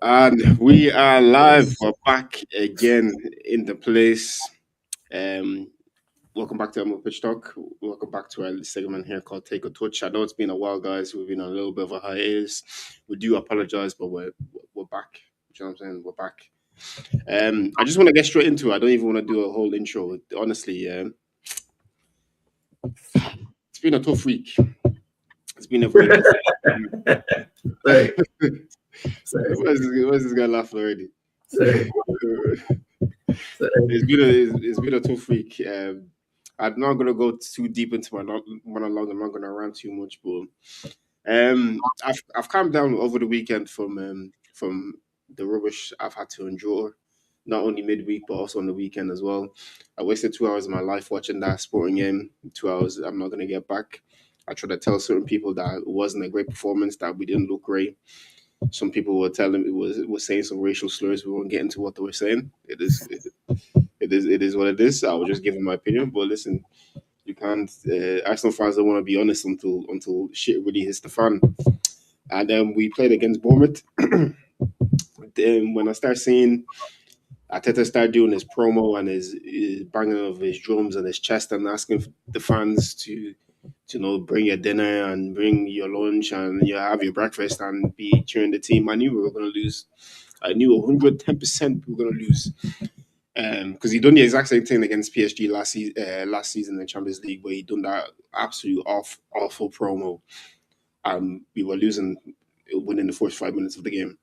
And we are live. We're back again in the place. Um, Welcome back to Pitch Talk. Welcome back to our segment here called Take a Touch. I know it's been a while, guys. We've been on a little bit of a hiatus. We do apologize, but we're back. You know what I'm saying? We're back. I just want to get straight into it. I don't even want to do a whole intro. Honestly, it's been a tough week. It's been a very tough week. Sorry, sorry, Where's this guy laughing already? sorry, sorry. It's been a tough week. I'm not gonna go too deep into my monologue. I'm not gonna rant too much, but I've calmed down over the weekend from the rubbish I've had to endure, not only midweek but also on the weekend as well. I wasted 2 hours of my life watching that sporting game. 2 hours I'm not gonna get back. I tried to tell certain people that it wasn't a great performance, that we didn't look great. Some people were telling was saying some racial slurs. We won't get into what they were saying. It is what it is. I was just giving my opinion. But listen, you can't. Arsenal fans don't want to be honest until shit really hits the fan. And then we played against Bournemouth. Then when I start seeing Ateta start doing his promo and his banging of his drums and his chest and asking the fans to bring your dinner and bring your lunch and you have your breakfast and be cheering the team. I knew we were going to lose. I knew 110% we were going to lose. Because he done the exact same thing against PSG last season in the Champions League, where he done that absolute awful promo. We were losing within the first 5 minutes of the game.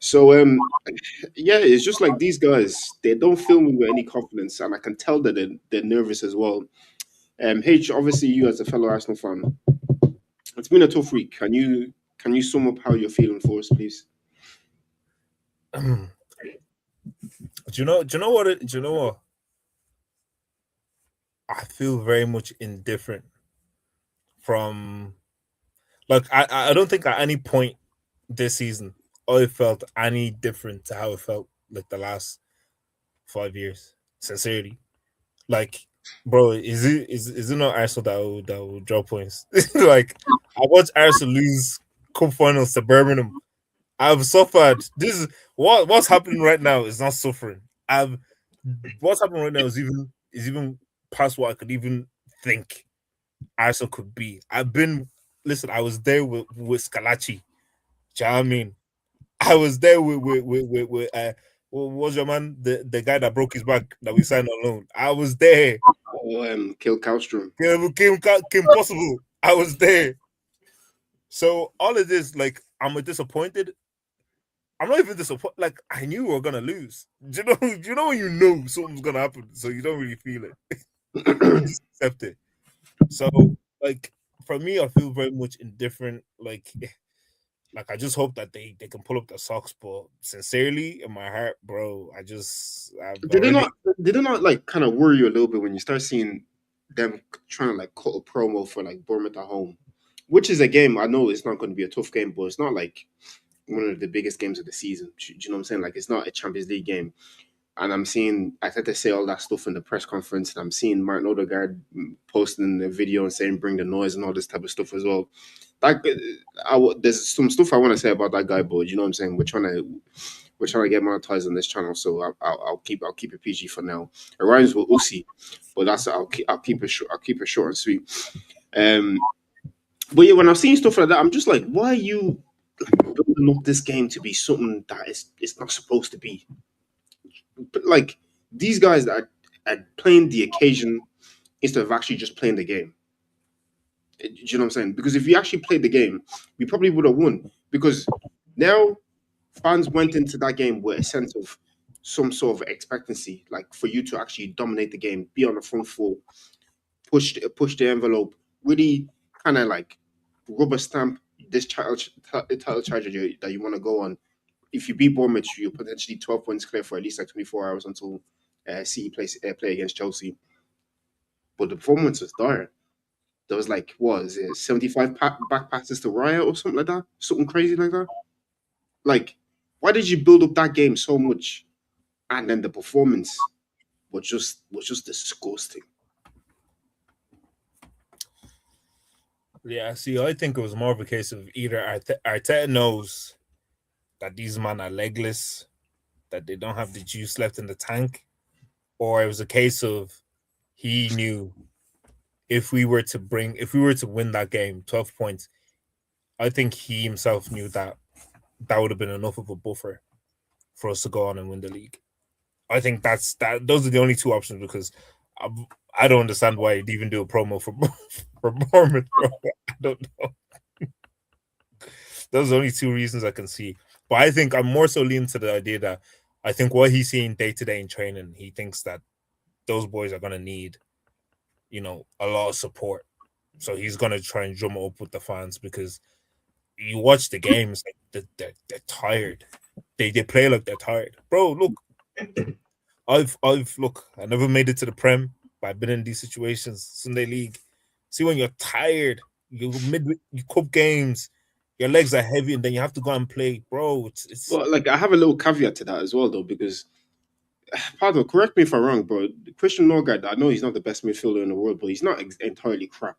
So yeah, it's just like these guys, they don't fill me with any confidence, and I can tell that they're nervous as well. H, obviously you as a fellow Arsenal fan, it's been a tough week. Can you sum up how you're feeling for us, please? Do you know? Do you know what? Do you know what? I feel very much indifferent from. Like I don't think at any point this season I felt any different to how it felt like the last 5 years. Sincerely, like, bro, is it not Arsenal that will drop points? Like, I watched Arsenal lose cup finals to Birmingham. I've suffered. This is what's happening right now is not suffering. I've What's happening right now is even past what I could even think Arsenal could be. Listen, I was there with Scalacci. Do you know what I mean? I was there what was your man, the guy that broke his back that we signed on loan. I was there. Oh, Kill Cowstrom. Came possible. I was there. So all of this, like, I'm disappointed. I'm not even disappointed. Like, I knew we were gonna lose. Do you know? Do you know when you know something's gonna happen, so you don't really feel it. You just accept it. So, like, for me, I feel very much indifferent. Like I just hope that they can pull up the socks. But sincerely, in my heart, bro, I've Did they already. not? Did it not like kind of worry you a little bit when you start seeing them trying to like cut a promo for like Bournemouth at home, which is a game I know it's not going to be a tough game, but it's not like one of the biggest games of the season. Do you know what I'm saying? Like it's not a Champions League game, and I'm seeing I had to say all that stuff in the press conference, and I'm seeing Martin Odegaard posting the video and saying bring the noise and all this type of stuff as well. That there's some stuff I want to say about that guy, but you know what I'm saying. We're trying to get monetized on this channel, so I'll keep it PG for now. It rhymes with Usi, but I'll keep it short. I'll keep it short and sweet. Um, but yeah, when I'm seeing stuff like that, I'm just like, why are you building up this game to be something that it's not supposed to be? But like these guys that are playing the occasion instead of actually just playing the game. Do you know what I'm saying? Because if you actually played the game, we probably would have won. Because now fans went into that game with a sense of some sort of expectancy, like for you to actually dominate the game, be on the front foot, push the envelope, really kind of like rubber stamp this title charge that you want to go on. If you beat Bournemouth, you're potentially 12 points clear for at least like 24 hours until City play against Chelsea. But the performance was dire. There was like, what is it, 75 back passes to Raya or something like that? Something crazy like that? Like, why did you build up that game so much and then the performance was just disgusting? Yeah, see, I think it was more of a case of either Arteta knows that these men are legless, that they don't have the juice left in the tank, or it was a case of he knew if we were to win that game, 12 points, I think he himself knew that that would have been enough of a buffer for us to go on and win the league. I think that's that. Those are the only two options because I, I don't understand why he'd even do a promo for for Bournemouth, bro. I don't know. Those are the only two reasons I can see. But I think I'm more so leaning to the idea that I think what he's seeing day to day in training, he thinks that those boys are gonna need, a lot of support. So he's gonna try and drum it up with the fans because you watch the games, like they're tired. They play like they're tired, bro. Look, I've look. I never made it to the Prem, but I've been in these situations. Sunday League. See when you're tired, you cup games, your legs are heavy, and then you have to go and play, bro. It's But like, I have a little caveat to that as well, though, because Pardon, correct me if I'm wrong, bro. Christian Norgard, I know he's not the best midfielder in the world, but he's not entirely crap.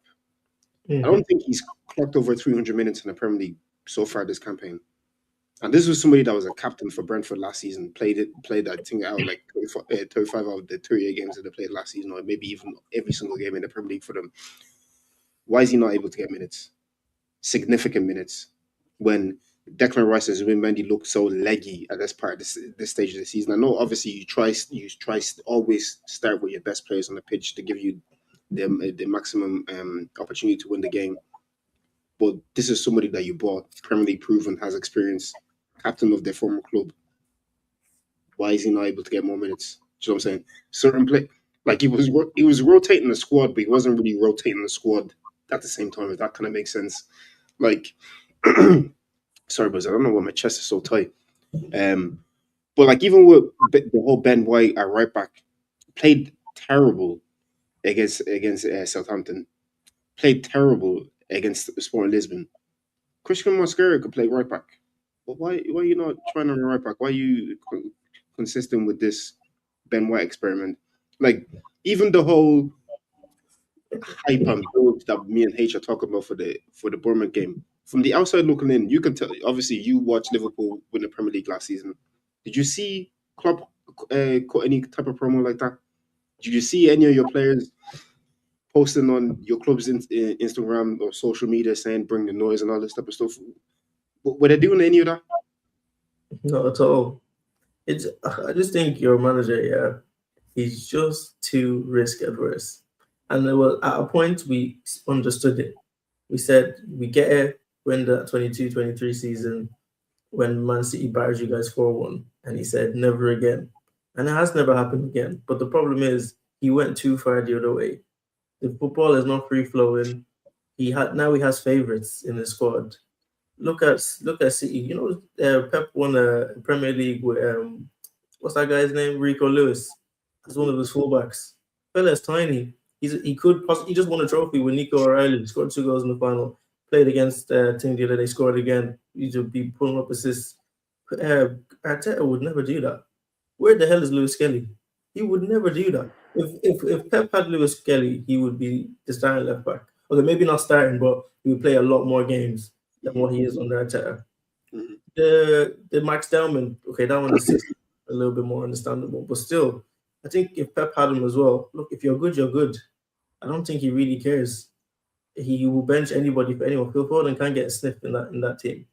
I don't think he's clocked over 300 minutes in the Premier League so far this campaign. And this was somebody that was a captain for Brentford last season. Played that thing out like 35 out of the 38 games that they played last season, or maybe even every single game in the Premier League for them. Why is he not able to get minutes? Significant minutes when Declan Rice and Mendy look so leggy at this stage of the season. I know obviously you try always start with your best players on the pitch to give you the maximum opportunity to win the game. But this is somebody that you bought, Premier League proven, has experience, captain of their former club. Why is he not able to get more minutes? Do you know what I'm saying? Certain play, like he was rotating the squad, but he wasn't really rotating the squad at the same time. If that kind of makes sense. Like, sorry, but I don't know why my chest is so tight. But like even with the whole Ben White at right back, played terrible against Southampton. Played terrible against Sporting Lisbon. Christian Mosquera could play right back. But why are you not trying on the right back? Why are you consistent with this Ben White experiment? Like even the whole hype and build that me and H are talking about for the Bournemouth game. From the outside looking in, you can tell. Obviously, you watched Liverpool win the Premier League last season. Did you see Klopp cut any type of promo like that? Did you see any of your players posting on your club's Instagram or social media saying bring the noise and all this type of stuff? Were they doing any of that? Not at all. It's. I just think your manager, yeah, he's just too risk adverse. And there was at a point we understood it. We said we get it when the 22-23 season when Man City bars you guys 4-1, and he said never again. And it has never happened again. But the problem is he went too far the other way. The football is not free flowing. He has favourites in the squad. Look at City. Pep won a Premier League with what's that guy's name? Rico Lewis as one of his fullbacks. Fella's tiny. He just won a trophy with Nico O'Reilly. He scored 2 goals in the final. Played against team the other day. Scored again. He should be pulling up assists. Arteta would never do that. Where the hell is Lewis Kelly? He would never do that. If Pep had Lewis Kelly, he would be the starting left back. Okay, maybe not starting, but he would play a lot more games than what he is under Arteta. Mhm. The Max Dellman, okay, that one is a little bit more understandable, but still, I think if Pep had him as well, look, if you're good, you're good. I don't think he really cares. He will bench anybody for anyone. Phil Foden can't get a sniff in that team.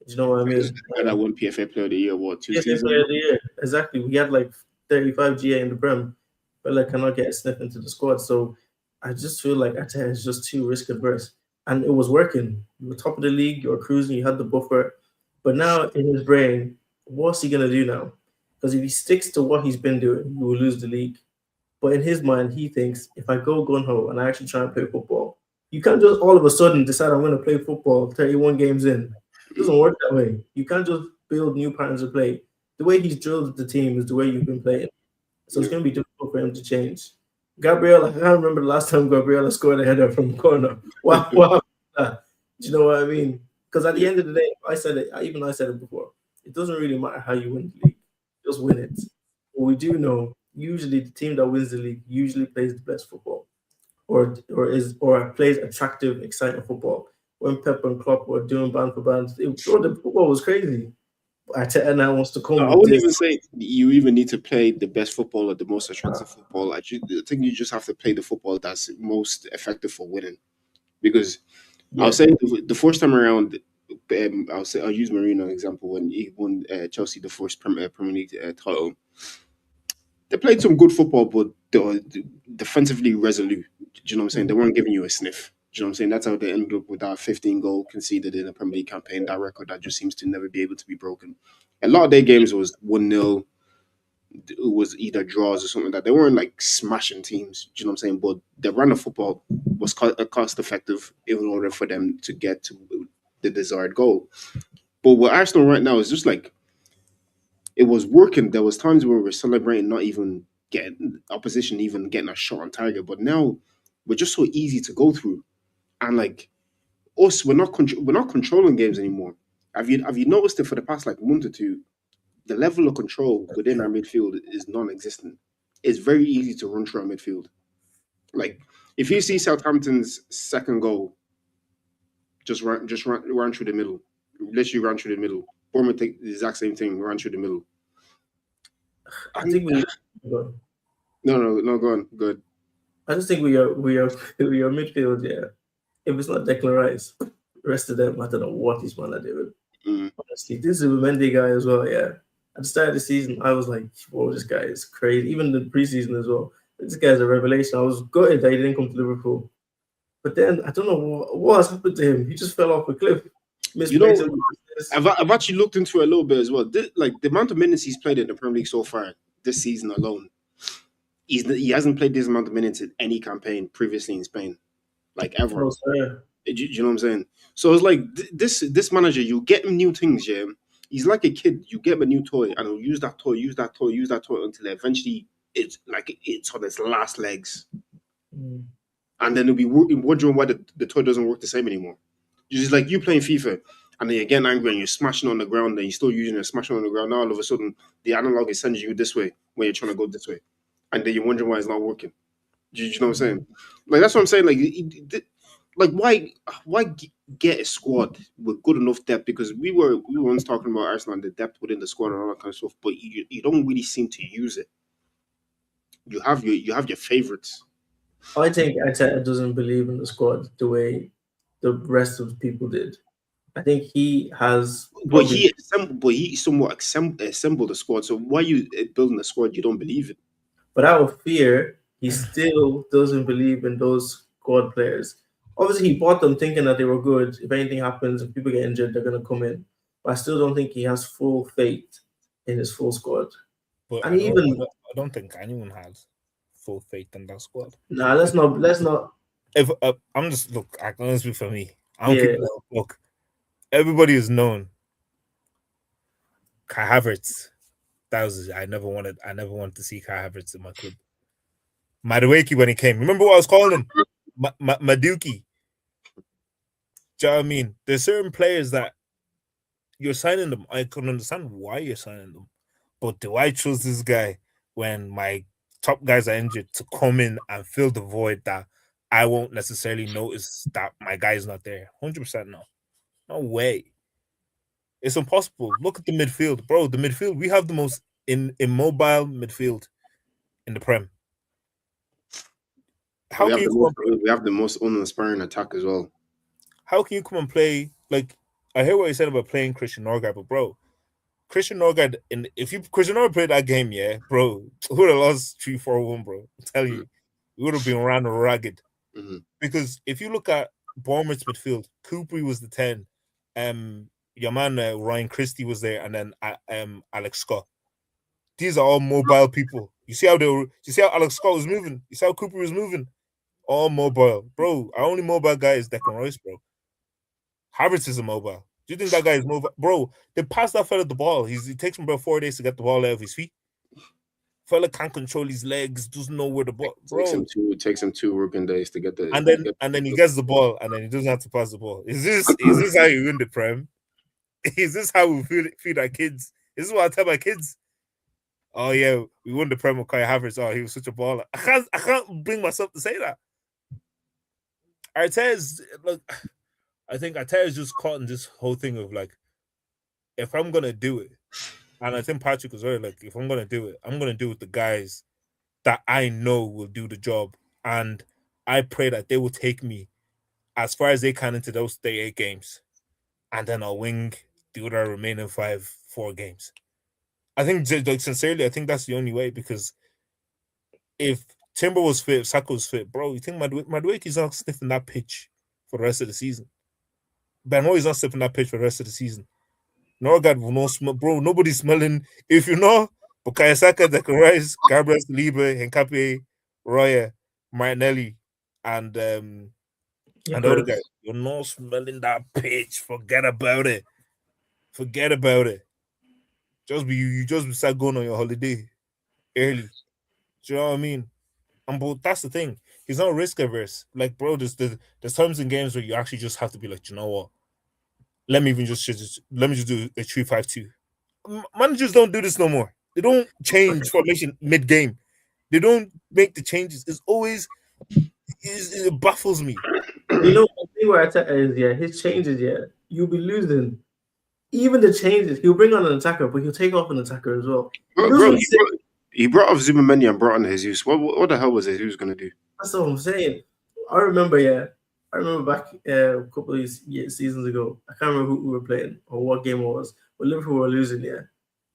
Do you know what I This is mean? the guy that won PFA Player of the Year, what, two PFA seasons Player ago? of the Year, exactly. We had like 35 GA in the Prem, but like cannot get a sniff into the squad. So I just feel like Ate is just too risk adverse, and it was working. You were top of the league, you were cruising, you had the buffer, but now in his brain, what's he gonna do now? Because if he sticks to what he's been doing, he will lose the league. But in his mind, he thinks if I go gun ho and I actually try and play football, you can't just all of a sudden decide I'm going to play football 31 games in. It doesn't work that way. You can't just build new patterns of play. The way he's drilled the team is the way you've been playing. So it's Yeah. going to be difficult for him to change. Gabriel, I can't remember the last time Gabriela scored a header from the corner. What happened to that? Do you know what I mean? Because at the end of the day, I said it, even I said it before, it doesn't really matter how you win the league. Just win it. What we do know, usually the team that wins the league usually plays the best football, or plays attractive, exciting football. When Pep and Klopp were doing band for band, the football was crazy. Arteta now wants to come I with wouldn't even this. say you even need to play the best football or the most attractive football. I think you just have to play the football that's most effective for winning. Because I'll Yeah. say the first time around, I'll use Marino example when he won Chelsea the first Premier League title. They played some good football, but they were defensively resolute. Do you know what I'm saying? They weren't giving you a sniff. Do you know what I'm saying? That's how they ended up with that 15 goal conceded in a Premier League campaign. That record that just seems to never be able to be broken. A lot of their games was 1-0. It was either draws or something like that. They weren't like smashing teams. Do you know what I'm saying? But the run of football was cost effective in order for them to get to the desired goal. But with Arsenal right now, it's just like it was working. There was times where we were celebrating not even getting opposition even getting a shot on target, but now we're just so easy to go through. And like us, we're not controlling games anymore. Have you noticed it for the past like month or two? The level of control within our midfield is non-existent. It's very easy to run through our midfield. Like if you see Southampton's second goal, run through the middle, literally run through the middle. Bournemouth take the exact same thing, run through the middle. I And think we. no, go on, good. I just think we are we are midfield. Yeah. If it's not Declan Rice, the rest of them, I don't know what he's man are doing. Mm. Honestly, this is a Mendy guy as well. Yeah. At the start of the season, I was like, "Whoa, this guy is crazy." Even the preseason as well. This guy's a revelation. I was gutted that he didn't come to Liverpool. But then I don't know what has happened to him. He just fell off a cliff. You Misplaced know, some passes. I've actually looked into it a little bit as well. Like the amount of minutes he's played in the Premier League so far this season alone, he hasn't played this amount of minutes in any campaign previously in Spain, like ever. No, sir. You know what I'm saying? So it's like this manager, you get him new things, yeah. He's like a kid. You get him a new toy, and he'll use that toy, use that toy, use that toy until eventually it's on its last legs, Mm. and then he'll be wondering why the toy doesn't work the same anymore. It's just like you playing FIFA, and then you're getting angry and you're smashing on the ground, and you're still using it, smashing on the ground. Now all of a sudden, the analog is sending you this way when you're trying to go this way, and then you're wondering why it's not working. Do you know what I'm saying? Like that's what I'm saying. Like why get a squad with good enough depth? Because we were once talking about Arsenal and the depth within the squad and all that kind of stuff, but you don't really seem to use it. You have your favorites, I think Arteta doesn't believe in the squad the way the rest of the people did. I think he has probably, but he somewhat assembled a squad. So why you building a squad you don't believe in? but out of fear, he still doesn't believe in those squad players. Obviously, he bought them thinking that they were good. If anything happens, if people get injured, they're going to come in. But I still don't think he has full faith in his full squad. But And even I don't think anyone has full faith in that squad. nah, let's not. If I'm just look, I can only speak for me. I don't Yeah, keep look. Everybody is known. Kai Havertz. That was I never wanted. I never wanted to see Kai Havertz in my club. Madueke when he came. Remember what I was calling him? Maduki. Do you know what I mean? There's certain players that you're signing them. I can understand why you're signing them. But do I choose this guy when my top guys are injured to come in and fill the void that I won't necessarily notice that my guy is not there? 100% no. No way. It's impossible. Look at the midfield, bro. The midfield, we have the most immobile midfield in the Prem. We How have can you the come most and play? we have the most uninspiring attack as well. How can you come and play? Like, I hear what you said about playing Christian Norgard, but bro, Christian Norgard, and if you Christian Norgard played that game, yeah, bro, we would have lost 3-4-1, bro. I'm telling Mm-hmm. you, we would have been ran ragged. Mm-hmm. Because if you look at Bournemouth's midfield, Cooper was the 10, your man Ryan Christie was there, and then Alex Scott. These are all mobile people. You see how Alex Scott was moving? You see how Cooper was moving? All mobile. Bro, our only mobile guy is Declan Rice, bro. Havertz is a mobile. Do you think that guy is mobile? Bro, they pass that fella the ball. He takes him about 4 days to get the ball out of his feet. Fella can't control his legs, doesn't know where the ball, bro. It takes him 2 working days to get And the then get. and then he gets the ball and then he doesn't have to pass the ball. Is this how you win the Prem? Is this how we feed our kids? This is what I tell my kids. Oh yeah, we won the Prem with Kai Havertz. Oh, he was such a baller. I can't bring myself to say that. Arteta's look, I think Arteta's just caught in this whole thing of like, if I'm gonna do it, And I think Patrick was very like, if I'm gonna do it, I'm gonna do it with the guys that I know will do the job. And I pray that they will take me as far as they can into those 38 games. And then I'll wing the other remaining 4 games. I think, like, sincerely, I think that's the only way, because if Timber was fit, if Saka was fit, bro, you think Madueke's not sniffing that pitch for the rest of the season? But I know he's not sniffing that pitch for the rest of the season. Norgard will not smell, bro. Nobody's smelling. If you know, Bukayo Saka, Declan Rice, Gabriel Saliba, Henkape, Roya, Martinelli, and Yeah, the other guy, you're not smelling that pitch. Forget about it. Forget about it. You just start going on your holiday early. Do you know what I mean? And but that's the thing. He's not risk averse. Like, bro, there's times in games where you actually just have to be like, you know what? Let me just do a 3-5-2. Managers don't do this no more. They don't change formation mid game. They don't make the changes. It's always it baffles me. You know, the thing where Arteta is, yeah, his changes, yeah, you'll be losing. Even the changes, he'll bring on an attacker, but he'll take off an attacker as well. He Bro, doesn't say, he brought off Zubameni and brought on Jesus. What the hell was Jesus gonna do? that's what I'm saying. I remember, yeah, I remember back a couple of seasons ago. I can't remember who we were playing or what game it was, but Liverpool were losing. Yeah,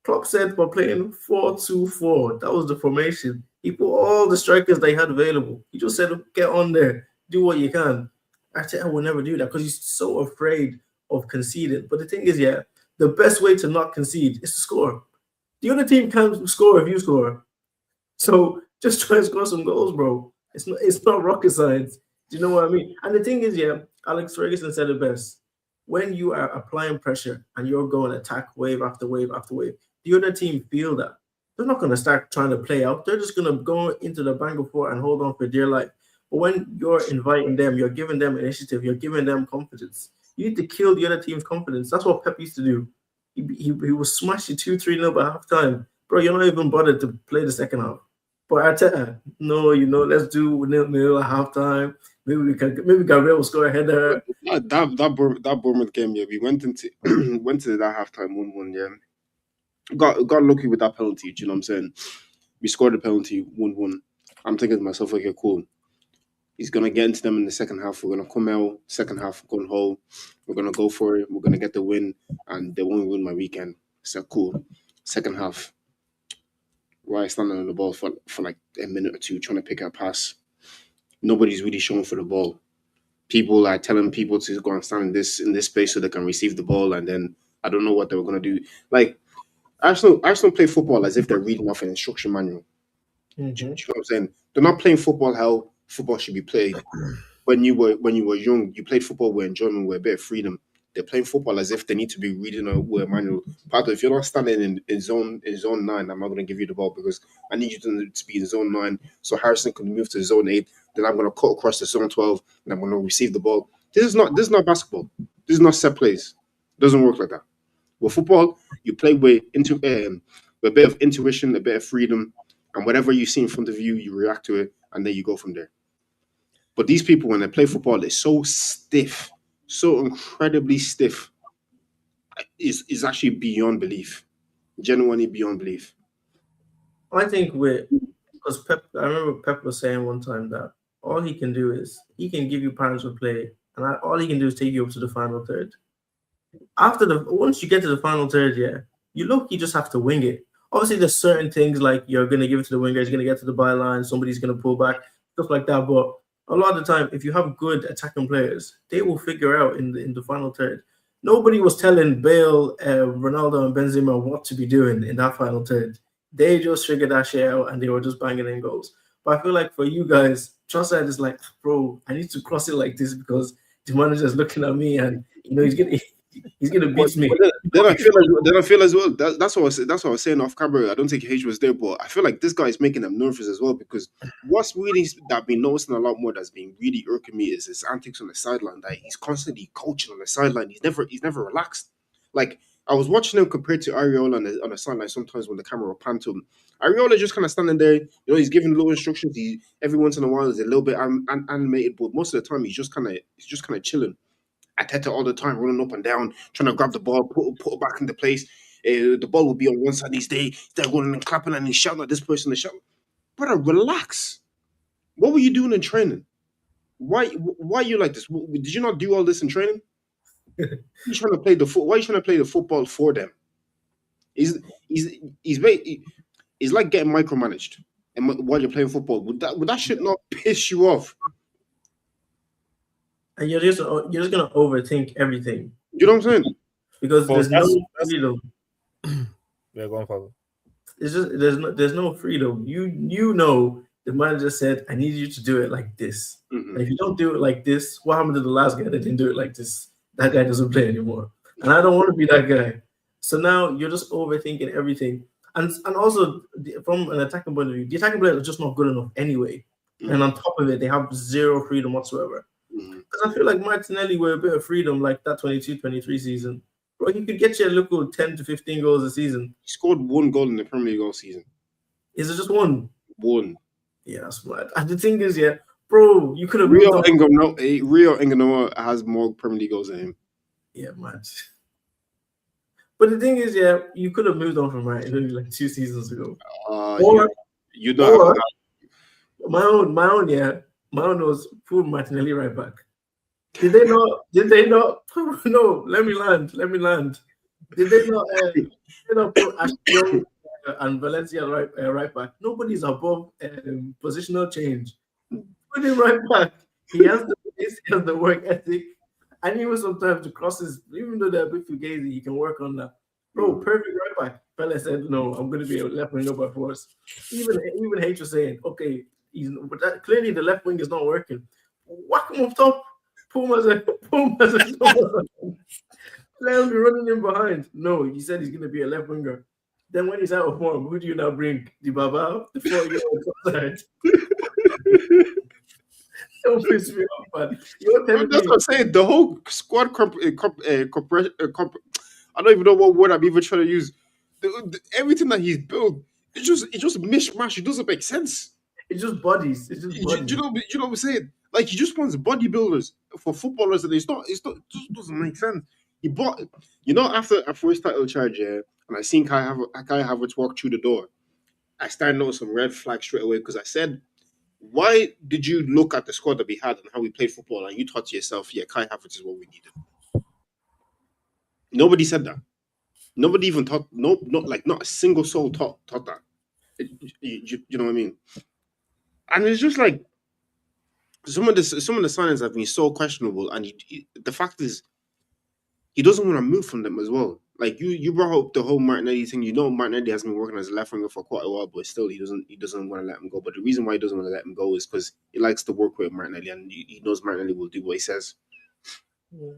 Klopp said we're playing 4-2-4. That was the formation. He put all the strikers they had available. He just said, "Get on there, do what you can." Arteta will never do that because he's so afraid of conceding. But the thing is, yeah, the best way to not concede is to score. The other team can't score if you score. So just try and score some goals, bro. It's not rocket science. Do you know what I mean? And the thing is, yeah, Alex Ferguson said it best. When you are applying pressure and you're going attack wave after wave after wave, the other team feel that. They're not going to start trying to play out. They're just going to go into the Bangor Fort and hold on for dear life. But when you're inviting them, you're giving them initiative, you're giving them confidence. You need to kill the other team's confidence. That's what Pep used to do. He will smash you 2-3-0 by halftime. Bro, you're not even bothered to play the second half. But Arteta, no, let's do 0-0 at halftime. Maybe Gabriel will score a header. That Bournemouth game, yeah, we went into went to that halftime 1-1, yeah. Got lucky with that penalty, do you know what I'm saying? We scored a penalty 1-1. I'm thinking to myself, okay, cool. He's gonna get into them in the second half. We're gonna come out, second half, going home. We're gonna go for it. We're gonna get the win, and they won't ruin my weekend. So cool. Second half, right, standing on the ball for like a minute or two, trying to pick a pass. Nobody's really showing for the ball. People are telling people to go and stand in this space so they can receive the ball, and then I don't know what they were gonna do. Like Arsenal play football as if they're reading off an instruction manual. Do you know what I'm saying? They're not playing football how football should be played. When you were young, you played football with enjoyment, with a bit of freedom. They're playing football as if they need to be reading a manual. Partner, if you're not standing in zone 9, I'm not going to give you the ball because I need you to be in zone 9. So Harrison can move to zone 8. Then I'm going to cut across to zone 12, and I'm going to receive the ball. This is not basketball. This is not set plays. It doesn't work like that. With football, you play with a bit of intuition, a bit of freedom, and whatever you see in front of you, you react to it, and then you go from there. But these people, when they play football, they're so stiff, so incredibly stiff. Is actually beyond belief, genuinely beyond belief. I think because Pep, I remember Pep was saying one time that all he can do is he can give you patterns of play, and all he can do is take you up to the final third. Once you get to the final third, yeah, you just have to wing it. Obviously, there's certain things like you're gonna give it to the winger, he's gonna get to the byline, somebody's gonna pull back, stuff like that. But a lot of the time, if you have good attacking players, they will figure out in the final third. Nobody was telling Bale, Ronaldo, and Benzema what to be doing in that final third. They just figured that shit out and they were just banging in goals. But I feel like for you guys, Trossard is like, bro, I need to cross it like this because the manager's looking at me and he's gonna But, beat me. but then I feel as well. That's what I was saying off camera. I don't think H was there, but I feel like this guy is making them nervous as well because what's really that I've been noticing a lot more that's been really irking me is his antics on the sideline. That he's constantly coaching on the sideline. He's never relaxed. Like I was watching him compared to Ariola on the sideline. Sometimes when the camera will pan to him, Ariola just kind of standing there. He's giving little instructions. He every once in a while is a little bit animated, but most of the time he's just kind of chilling. Ateta all the time, running up and down, trying to grab the ball, put it back into place. The ball will be on one side. They're going and clapping and he's shouting at this person. And shouting. Brother, relax. What were you doing in training? Why are you like this? Did you not do all this in training? You trying to play the foot? Why are you trying to play the football for them? He's he's he's ba- It's like getting micromanaged. And while you're playing football, would that shit not piss you off? And you're just gonna overthink everything You know what I'm saying? because But there's no that's freedom. yeah, go on, Father. It's just there's no freedom. You know the manager said, I need you to do it like this. Mhm. And if you don't do it like this, what happened to the last guy that didn't do it like this? That guy doesn't play anymore. And I don't want to be that guy. So now you're just overthinking everything. And also from an attacking point of view, the attacking players are just not good enough anyway. And on top of it, they have zero freedom whatsoever. Mhm. Because I feel like Martinelli were a bit of freedom like that 22-23 season. Bro, he could get you a little 10 to 15 goals a season. He scored one goal in the Premier League all season. Is it just one? One. Yeah, that's mad. And the thing is, yeah, bro, you could have moved Rio on. Ingham, no, Rio Ingham has more Premier League goals than him. Yeah, man. But the thing is, yeah, you could have moved on from Martinelli like 2 seasons ago. Or, You don't have or to my own, yeah. My own was put Martinelli right back. Did they not? Did they not? No, let me land. Did they not put Ashley Young and Valencia right back? Nobody's above positional change. Put him right back. He has the pace, he has the work ethic, and even sometimes the crosses, even though they're a bit fugazi, he can work on that. Bro, perfect right back. Fella said, "No, I'm going to be a left winger by force." Even H was saying, "Okay, clearly the left wing is not working. Whack him up top. Put him as a let him be running in behind." No, he said he's going to be a left winger. Then when he's out of form, who do you now bring? The Baba, the 4-year-old outside. Don't piss me off, man. You're telling That's me what I'm saying. The whole squad I don't even know what word I'm even trying to use. Everything that he's built, it's just mishmash. It doesn't make sense. it's just bodies. It's just bodies. You know what I'm saying? Like he just wants bodybuilders for footballers, and it just doesn't make sense. He bought, after a first title charge, yeah, and I seen Kai Havertz walk through the door. I started noticing some red flags straight away because I said, why did you look at the squad that we had and how we played football and you thought to yourself, yeah, Kai Havertz is what we needed? Nobody said that. Nobody even thought, not a single soul thought that. You know what I mean? And it's just like some of the signings have been so questionable, and the fact is, he doesn't want to move from them as well. Like you brought up the whole Martinelli thing. You know, Martinelli has been working as a left winger for quite a while, but still, he doesn't want to let him go. But the reason why he doesn't want to let him go is because he likes to work with Martinelli, and he knows Martinelli will do what he says. Yeah.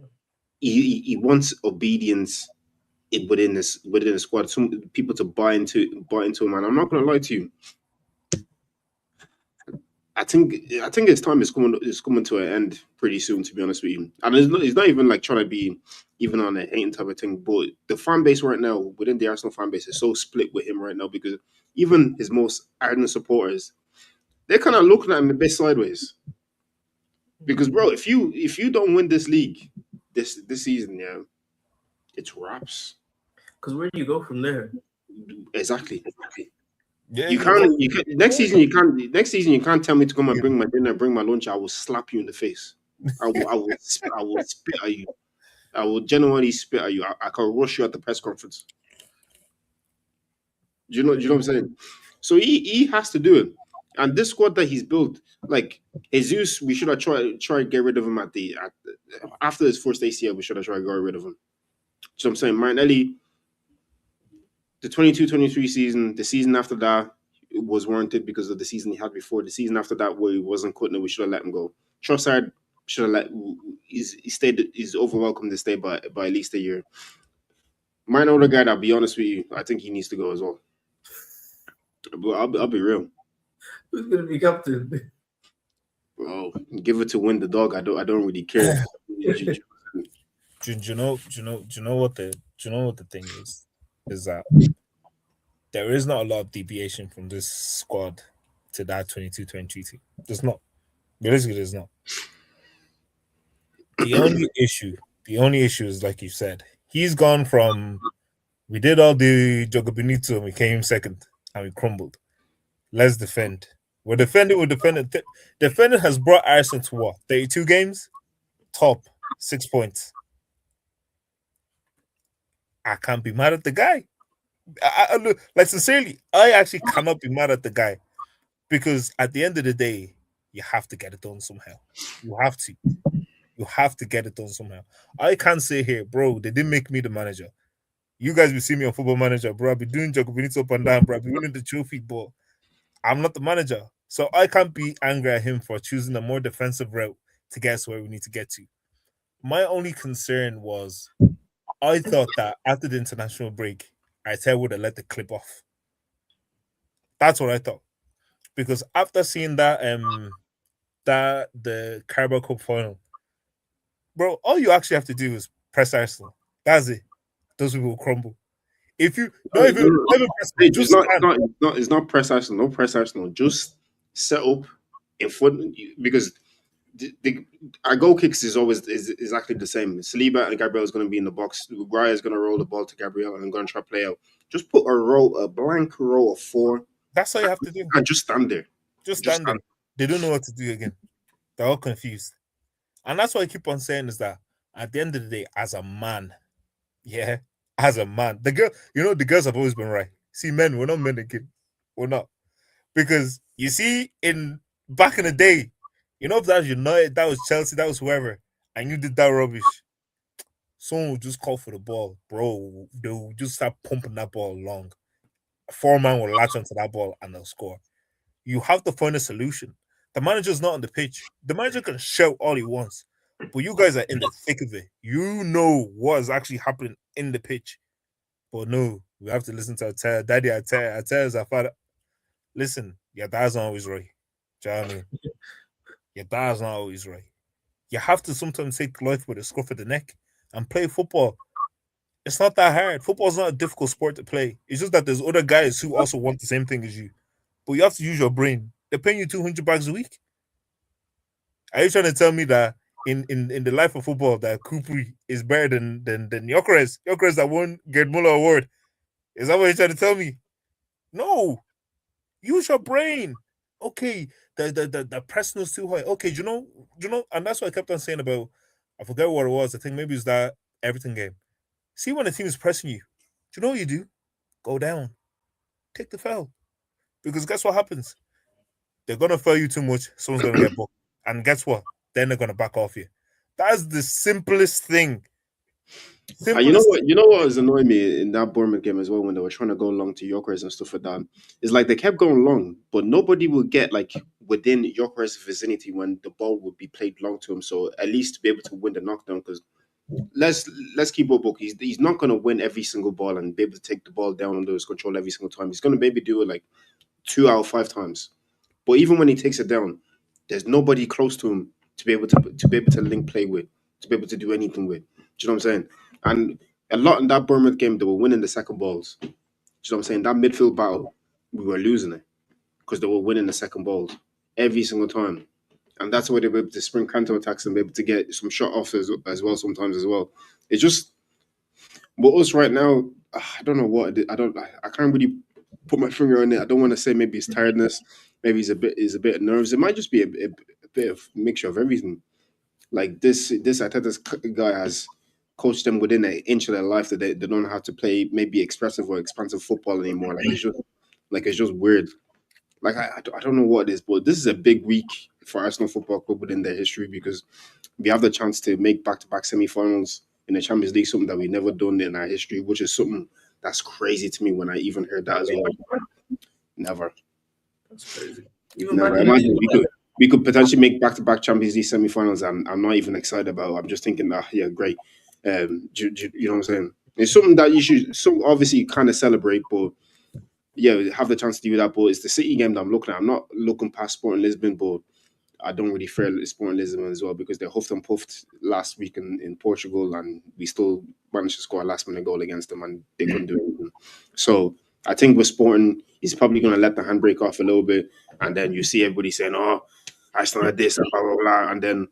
He wants obedience within the squad. Some people to buy into him, and I'm not going to lie to you. I think his time is coming to an end pretty soon, to be honest with you. And it's not even like trying to be even on a hating type of thing, but the fan base right now within the Arsenal fan base is so split with him right now because even his most ardent supporters, they're kind of looking at him a bit sideways. Because bro, if you don't win this league this season, yeah, it's wraps. Because where do you go from there? Exactly. Yeah, You can't. Next season. You can't. Next season, you can't tell me to come and bring my dinner, bring my lunch. I will slap you in the face. I will spit at you. I will genuinely spit at you. I can rush you at the press conference. Do you know what I'm saying? So he has to do it. And this squad that he's built, like Jesus, we should have tried to get rid of him after his first ACL. We should have tried to get rid of him. So I'm saying Martinelli, the 22-23 season, the season after that, it was warranted because of the season he had before. The season after that, where he wasn't cutting it, we should have let him go. Trossard should have he's over welcome to stay by at least a year. Mine older guy, I'll be honest with you, I think he needs to go as well. But I'll be real. Who's gonna be captain? Well, give it to win the dog. I don't really care. Do you know what the thing is that there is not a lot of deviation from this squad to that 22-23 team. There's not. Realistically, there's not. The only issue is like you said, he's gone from We did all the Jogo Benito and we came second and we crumbled. Let's defend. We're defending. We're defending. Defending has brought Arsenal to what? 32 games? Top. 6 points. I can't be mad at the guy. Like, sincerely, I actually cannot be mad at the guy because at the end of the day, you have to get it done somehow. You have to. You have to get it done somehow. I can't say here, bro, they didn't make me the manager. You guys will see me on Football Manager, bro. I'll be doing Jogo Benito up and down, bro. I'll be winning the trophy, but I'm not the manager. So I can't be angry at him for choosing a more defensive route to get us where we need to get to. My only concern was I thought that after the international break, Arteta would have let the clip off. That's what I thought. Because after seeing that the Carabao Cup final, bro, all you actually have to do is press Arsenal. That's it. Those people will crumble. If you No, not even, no, not even press them, it's just not, stand. it's not press Arsenal. No press Arsenal. Just set up in front because our goal kicks is always is exactly the same. Saliba and Gabriel is going to be in the box. Guy is going to roll the ball to Gabriel and I'm going to try to play out. Just put a blank row of four, That's all you have to do. and just stand there. Just Just stand there. stand. They don't know what to do again. They're all confused. And that's what I keep on saying is that at the end of the day, as a man, yeah, as a man, the girl, the girls have always been right. See, men, we're not men again. We're not. Because you see, in back in the day, if that was United, that was Chelsea, that was whoever, and you did that rubbish, someone would just call for the ball, bro. They would just start pumping that ball along. A four-man will latch onto that ball and they'll score. You have to find a solution. The manager's not on the pitch. The manager can shout all he wants, but you guys are in the thick of it. You know what is actually happening in the pitch. But no, we have to listen to Arteta. Daddy Arteta is our father. Listen, your dad's not always right. Do you know what I mean? Your dad's not always right. You have to sometimes take life with a scruff of the neck and play football. It's not that hard. Football's not a difficult sport to play. It's just that there's other guys who also want the same thing as you. But you have to use your brain. They're paying you 200 bags a week. Are you trying to tell me that in the life of football that Kupri is better than Gyökeres? Gyökeres that won Gerd Muller Award. Is that what you're trying to tell me? No. Use your brain. Okay, the pressing was too high. Okay, and that's what I kept on saying about. I forget what it was. I think maybe it's that Everton game. See when the team is pressing you, do you know what you do? Go down, take the foul, because guess what happens? They're gonna foul you too much. Someone's gonna get booked, and guess what? Then they're gonna back off you. That's the simplest thing. You know Simplest what? thing. You know what was annoying me in that Bournemouth game as well when they were trying to go long to Yorkers and stuff like that. It's like they kept going long, but nobody would get like within Yorkers' vicinity when the ball would be played long to him. So at least to be able to win the knockdown, because let's keep a book. He's not going to win every single ball and be able to take the ball down under his control every single time. He's going to maybe do it like 2 out of 5 times. But even when he takes it down, there's nobody close to him to be able to link play with, to be able to do anything with. Do you know what I'm saying? And a lot in that Bournemouth game, they were winning the second balls. Do you know what I'm saying? That midfield battle, we were losing it because they were winning the second balls every single time. And that's why they were able to spring counter attacks and be able to get some shot offs as well sometimes as well. It's just with us right now. I don't know what it is. I can't really put my finger on it. I don't want to say maybe it's tiredness, maybe it's a bit of nerves. It might just be a bit of mixture of everything. Like this Arteta's guy has coached them within an inch of their life that they don't have to play maybe expressive or expansive football anymore. Like it's just weird. Like I don't know what it is, but this is a big week for Arsenal Football Club within their history because we have the chance to make back-to-back semi-finals in the Champions League, something that we've never done in our history, which is something that's crazy to me when I even heard that as well. Never, That's crazy. Even never. Man United. Imagine we could potentially make back-to-back Champions League semi-finals. I'm not even excited about. I'm just thinking, yeah, great. You know what I'm saying? It's something that you should, so obviously kind of celebrate, but yeah, have the chance to do that. But it's the City game that I'm looking at. I'm not looking past Sporting Lisbon, but I don't really fear Sporting Lisbon as well because they huffed and puffed last week in Portugal, and we still managed to score a last minute goal against them, and they couldn't do anything. So I think with Sporting, he's probably going to let the handbrake off a little bit, and then you see everybody saying, "Oh, Arsenal had this," and blah blah blah, and then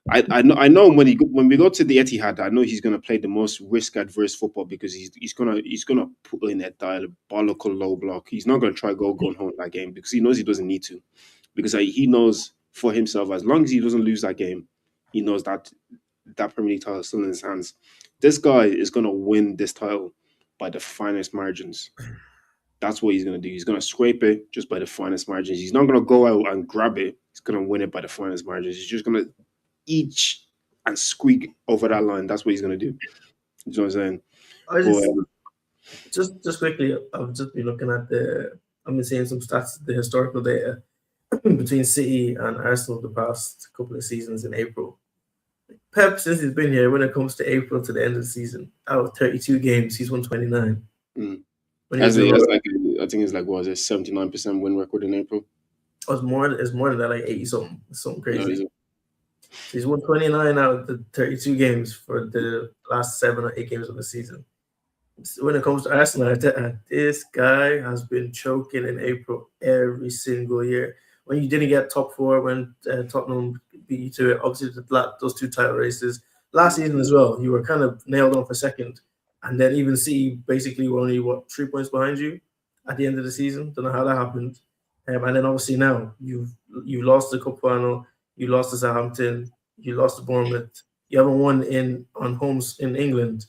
I know when we go to the Etihad, I know he's gonna play the most risk adverse football because he's gonna put in a diabolical low block. He's not gonna try going home that game because he knows he doesn't need to. Because he knows for himself, as long as he doesn't lose that game, he knows that that Premier League title is still in his hands. This guy is gonna win this title by the finest margins. That's what he's gonna do. He's gonna scrape it just by the finest margins. He's not gonna go out and grab it. He's gonna win it by the finest margins. He's just gonna each and squeak over that line. That's what he's gonna do. You know what I'm saying? I But just quickly, I've just been looking at I've been seeing some stats, the historical data between City and Arsenal the past couple of seasons in April. Pep, since he's been here, when it comes to April to the end of the season, out of 32 games, he's won 29. mm, When he was in, like I think it's like what was it 79% win record in April. it's more than that, like 80 something No, crazy. So he's won 29 out of the 32 games for the last 7 or 8 games of the season. So when it comes to Arsenal, this guy has been choking in April every single year. When you didn't get top four, when Tottenham beat you to it, obviously those 2 title races. Last season as well, you were kind of nailed on for second. And then even City basically were only, 3 points behind you at the end of the season. Don't know how that happened. And then obviously now, you lost the cup final, you lost to Southampton, you lost to Bournemouth. You haven't won on homes in England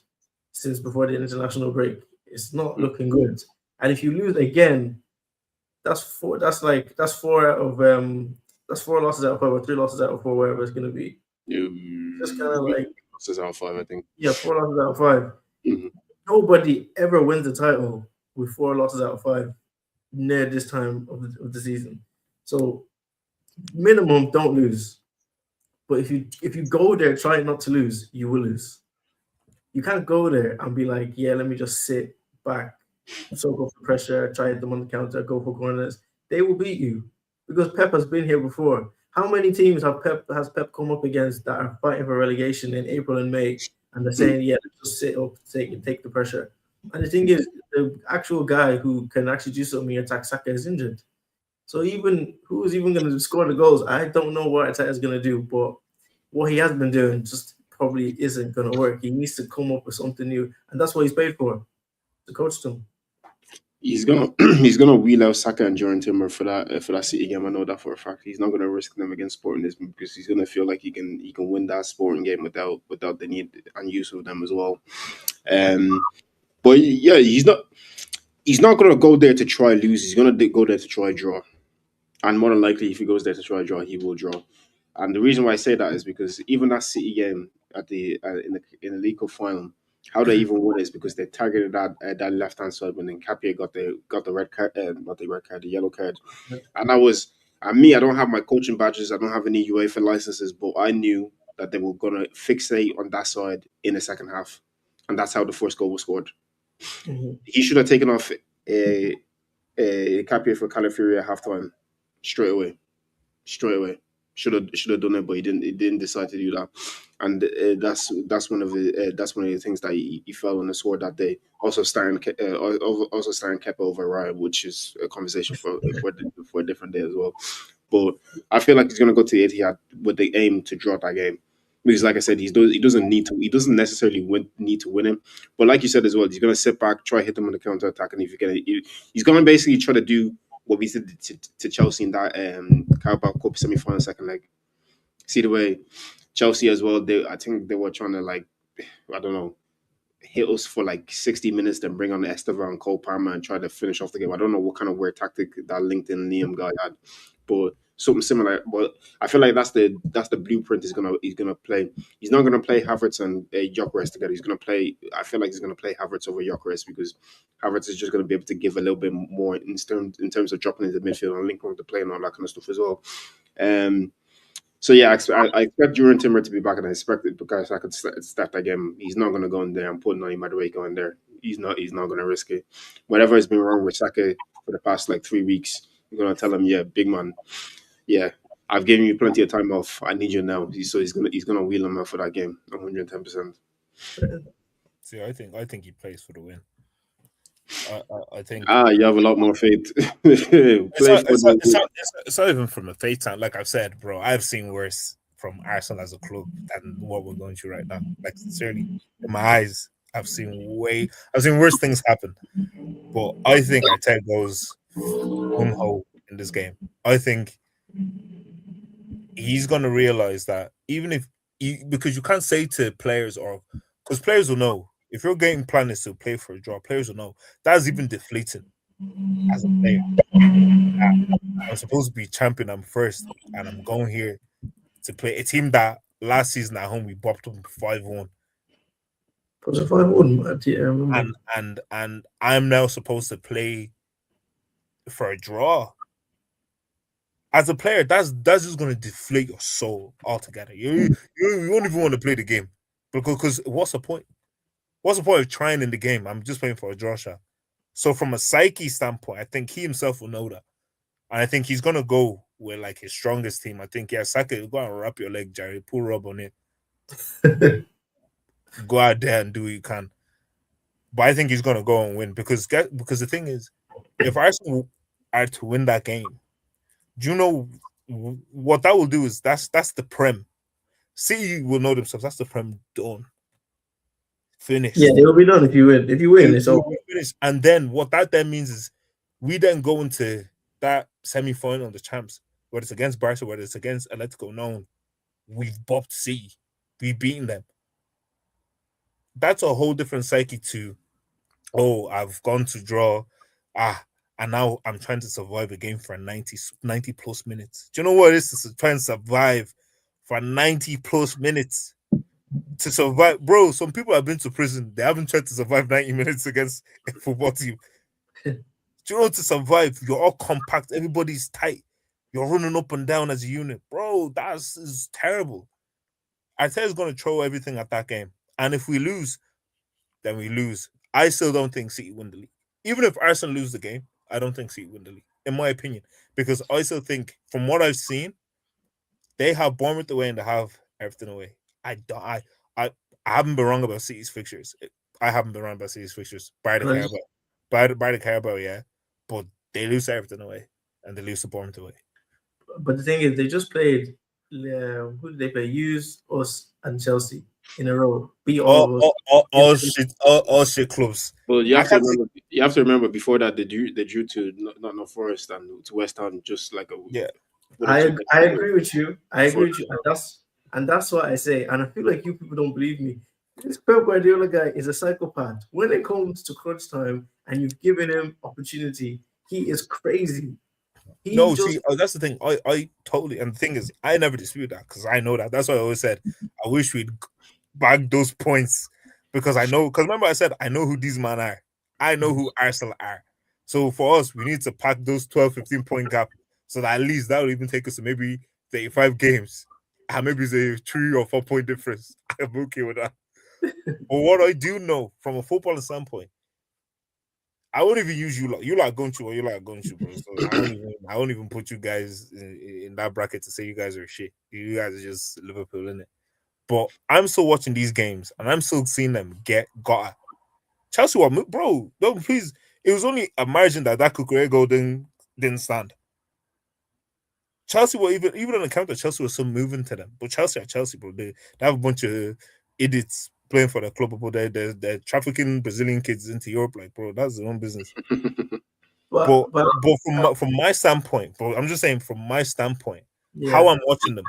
since before the international break. It's not looking good. And if you lose again, that's four. That's 4 losses out of 5 or 3 losses out of 4, wherever it's going to be. Just kind of like This is out 5, I think. 4 losses out of 5. Mhm. Nobody ever wins the title with 4 losses out of 5 near this time of the season. So minimum, don't lose. But if you go there trying not to lose, you will lose. You can't go there and be like, yeah, let me just sit back, soak up the pressure, try hit them on the counter, go for corners. They will beat you because Pep has been here before. How many teams has Pep come up against that are fighting for relegation in April and May, and they're saying, yeah, let's just sit up, take the pressure. And the thing is, the actual guy who can actually do something attack Saka is injured. So even who's even going to score the goals? I don't know what Arteta is going to do, but what he has been doing just probably isn't going to work. He needs to come up with something new, and that's what he's paid for, to coach them. He's gonna he's gonna wheel out Saka and Jordan Timber for that City game. I know that for a fact. He's not gonna risk them against Sporting Lisbon because he's gonna feel like he can win that Sporting game without the need and use of them as well. But yeah, he's not gonna go there to try lose. He's gonna go there to try draw. And more than likely, if he goes there to try draw, he will draw. And the reason why I say that is because even that City game at the in the League Cup final, how they even won is because they targeted that left hand side when Capia got the red card, not the red card, the yellow card, and that was. And me, I don't have my coaching badges. I don't have any UEFA licenses, but I knew that they were gonna fixate on that side in the second half, and that's how the first goal was scored. Mm-hmm. He should have taken off a Capia for Calafiori at halftime straight away. Straight away. Should have done it, but he didn't decide to do that, and that's one of the things that he fell on the sword that day. Also starting Kepa over Ryan, which is a conversation for a different day as well. But I feel like he's gonna go to the Etihad with the aim to draw that game. Because, like I said, he doesn't need to. He doesn't necessarily need to win him. But like you said as well, he's gonna sit back, try hit them on the counter attack, and if you get it, he's gonna basically try to do what we did to Chelsea in that Carabao Cup semi-final second leg. See the way Chelsea as well. I think they were trying to I don't know, hit us for like 60 minutes, then bring on Estevan and Cole Palmer and try to finish off the game. I don't know what kind of weird tactic that LinkedIn Liam guy had, but something similar. But I feel like that's the blueprint he's gonna play. He's not gonna play Havertz and Gyökeres together. He's gonna play. I feel like he's gonna play Havertz over Gyökeres because Havertz is just gonna be able to give a little bit more in terms of dropping into the midfield and linking with the play and all that kind of stuff as well. So yeah, I expect Jordan Timber to be back, and I expect it because I could start that game. He's not going to go in there and put on him by the way going there. He's not going to risk it. Whatever has been wrong with Saka for the past 3 weeks, you're going to tell him, yeah, big man, yeah, I've given you plenty of time off. I need you now. So he's gonna wheel him out for that game, 110%. See, I think he plays for the win. I think You have a lot more faith. it's Play not, for it's, not, the it's, not, it's, not, it's not even from a fate time. Like I've said, bro, I've seen worse from Arsenal as a club than what we're going through right now. Like sincerely, in my eyes, I've seen worse things happen. But I think Arteta goes gung ho in this game. I think he's going to realize that even if because you can't say to players or because players will know if your game plan is to play for a draw, players will know that's even deflating as a player. I'm supposed to be champion. I'm first, and I'm going here to play a team that last season at home we bopped them 5-1, Was it 5-1? Yeah, I remember. and I'm now supposed to play for a draw. As a player, that's just going to deflate your soul altogether. You won't even want to play the game because what's the point? What's the point of trying in the game? I'm just playing for a draw shot. So from a psyche standpoint, I think he himself will know that. And I think he's gonna go with like his strongest team. I think Saka, go and wrap your leg, Jerry. Pull rub on it. Go out there and do what you can. But I think he's gonna go and win because the thing is, if Arsenal are to win that game, do you know what that will do? Is that's the prem. City will know themselves. That's the prem done, Yeah, finished. it'll be done if you win. If you win, it's all. Finished. And then what that then means is we then go into that semi-final of the champs, whether it's against Barca, whether it's against Atletico, no, we've bopped City. We've beaten them. That's a whole different psyche to, oh, I've gone to draw, and now I'm trying to survive a game for 90 plus minutes. Do you know what it is to try and survive for 90 plus minutes? To survive, bro, some people have been to prison. They haven't tried to survive 90 minutes against a football team. Do you know to survive? You're all compact, everybody's tight. You're running up and down as a unit. Bro, is terrible. Arteta's going to throw everything at that game. And if we lose, then we lose. I still don't think City win the league. Even if Arsenal lose the game, I don't think City win the league, in my opinion. Because I still think, from what I've seen, they have Bournemouth away and they have everything away. I haven't been wrong about City's fixtures. I haven't been wrong about City's fixtures. By the Carabao. By the Carabao, yeah. But they lose everything away. And they lose to Bournemouth away. But the thing is, they just played. Who did they play? Use us and Chelsea in a row. Beat all of us. All shit clubs. Well, you have to remember before that they drew to not Forest and to West Ham just like a Yeah. I agree with you. I agree with you, and that's what I say. And I feel like you people don't believe me. This Pep Guardiola guy is a psychopath. When it comes to crunch time and you've given him opportunity, he is crazy. That's the thing. I totally, and the thing is, I never dispute that because I know that. That's why I always said I wish we'd bag those points because I know. Because remember, I said I know who these men are. I know who Arsenal are. So for us, we need to pack those 12, 15 point gap so that at least that will even take us to maybe 35 games. And maybe it's a 3 or 4 point difference. I'm okay with that. But what I do know from a footballing standpoint, I won't even use you lot. You like going to or you like going to, bro. So I won't even put you guys in that bracket to say you guys are shit. You guys are just Liverpool, innit? But I'm still watching these games and I'm still seeing them get got. Chelsea were, bro, no, please. It was only a margin that Kukurea goal didn't stand. Chelsea were even on the counter, Chelsea was still moving to them. But Chelsea are Chelsea, bro. They have a bunch of idiots playing for the club, but they're trafficking Brazilian kids into Europe, like, bro, that's their own business. but from my standpoint, bro, I'm just saying from my standpoint, how I'm watching them,